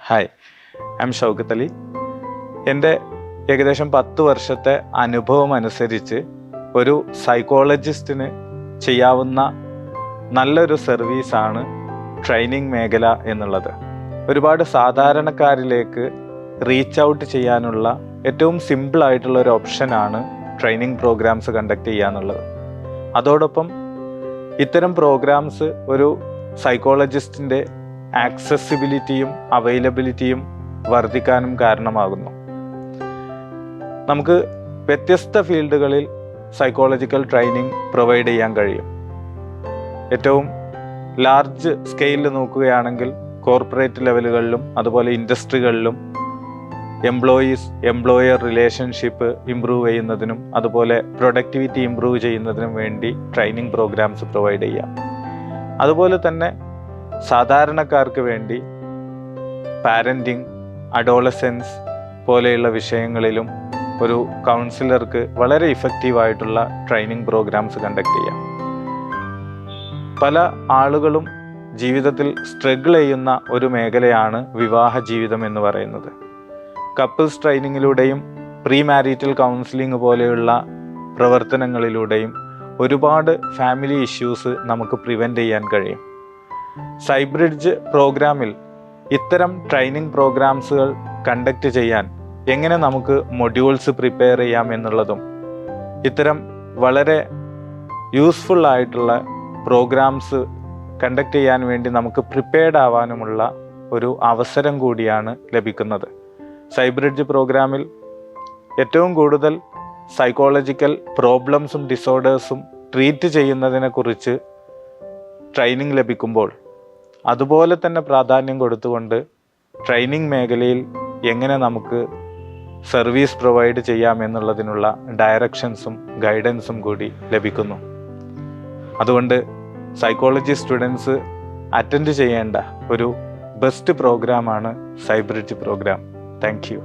Hi, I M Shoukath Ali. എൻ്റെ ഏകദേശം 10 വർഷത്തെ അനുഭവം അനുസരിച്ച് ഒരു സൈക്കോളജിസ്റ്റിന് ചെയ്യാവുന്ന നല്ലൊരു സർവീസാണ് ട്രെയിനിങ് മേഖല എന്നുള്ളത്. ഒരുപാട് സാധാരണക്കാരിലേക്ക് റീച്ച് ഔട്ട് ചെയ്യാനുള്ള ഏറ്റവും സിമ്പിളായിട്ടുള്ള ഒരു ഓപ്ഷനാണ് ട്രെയിനിങ് പ്രോഗ്രാംസ് കണ്ടക്ട് ചെയ്യുക എന്നുള്ളത്. അതോടൊപ്പം ഇത്തരം പ്രോഗ്രാംസ് ഒരു സൈക്കോളജിസ്റ്റിൻ്റെ ആക്സസിബിലിറ്റിയും അവൈലബിലിറ്റിയും വർദ്ധിക്കാനും കാരണമാകുന്നു. നമുക്ക് വ്യത്യസ്ത ഫീൽഡുകളിൽ സൈക്കോളജിക്കൽ ട്രെയിനിങ് പ്രൊവൈഡ് ചെയ്യാൻ കഴിയും. ഏറ്റവും ലാർജ് സ്കെയിലിൽ നോക്കുകയാണെങ്കിൽ കോർപ്പറേറ്റ് ലെവലുകളിലും അതുപോലെ ഇൻഡസ്ട്രികളിലും എംപ്ലോയർ റിലേഷൻഷിപ്പ് ഇംപ്രൂവ് ചെയ്യുന്നതിനും അതുപോലെ പ്രൊഡക്ടിവിറ്റി ഇംപ്രൂവ് ചെയ്യുന്നതിനും വേണ്ടി ട്രെയിനിങ് പ്രോഗ്രാംസ് പ്രൊവൈഡ് ചെയ്യാം. അതുപോലെ തന്നെ സാധാരണക്കാർക്ക് വേണ്ടി പാരൻറ്റിങ്, അഡോളസെൻസ് പോലെയുള്ള വിഷയങ്ങളിലും ഒരു കൗൺസിലർക്ക് വളരെ ഇഫക്റ്റീവായിട്ടുള്ള ട്രെയിനിങ് പ്രോഗ്രാംസ് കണ്ടക്ട് ചെയ്യാം. പല ആളുകളും ജീവിതത്തിൽ സ്ട്രഗിൾ ചെയ്യുന്ന ഒരു മേഖലയാണ് വിവാഹ ജീവിതം എന്ന് പറയുന്നത്. കപ്പിൾസ് ട്രെയിനിങ്ങിലൂടെയും പ്രീ മാരിറ്റൽ കൗൺസിലിംഗ് പോലെയുള്ള പ്രവർത്തനങ്ങളിലൂടെയും ഒരുപാട് ഫാമിലി ഇഷ്യൂസ് നമുക്ക് പ്രിവെൻറ്റ് ചെയ്യാൻ കഴിയും. സൈബ്രിഡ്ജ് പ്രോഗ്രാമിൽ ഇത്തരം ട്രെയിനിങ് പ്രോഗ്രാംസുകൾ കണ്ടക്ട് ചെയ്യാൻ എങ്ങനെ നമുക്ക് മൊഡ്യൂൾസ് പ്രിപ്പയർ ചെയ്യാം എന്നുള്ളതും ഇത്തരം വളരെ യൂസ്ഫുൾ ആയിട്ടുള്ള പ്രോഗ്രാംസ് കണ്ടക്ട് ചെയ്യാൻ വേണ്ടി നമുക്ക് പ്രിപ്പയർഡ് ആവാനുമുള്ള ഒരു അവസരം കൂടിയാണ് ലഭിക്കുന്നത്. സൈബ്രിഡ്ജ് പ്രോഗ്രാമിൽ ഏറ്റവും കൂടുതൽ സൈക്കോളജിക്കൽ പ്രോബ്ലംസും ഡിസോർഡേഴ്സും ട്രീറ്റ് ചെയ്യുന്നതിനെക്കുറിച്ച് ട്രെയിനിങ് ലഭിക്കുമ്പോൾ അതുപോലെ തന്നെ പ്രാധാന്യം കൊടുത്തുകൊണ്ട് ട്രെയിനിങ് മേഖലയിൽ എങ്ങനെ നമുക്ക് സർവീസ് പ്രൊവൈഡ് ചെയ്യാം എന്നുള്ളതിനുള്ള ഡയറക്ഷൻസും ഗൈഡൻസും കൂടി ലഭിക്കുന്നു. അതുകൊണ്ട് സൈക്കോളജി സ്റ്റുഡൻസ് അറ്റൻഡ് ചെയ്യേണ്ട ഒരു ബെസ്റ്റ് പ്രോഗ്രാമാണ് സൈബ്രിഡ്ജ് പ്രോഗ്രാം. Thank you.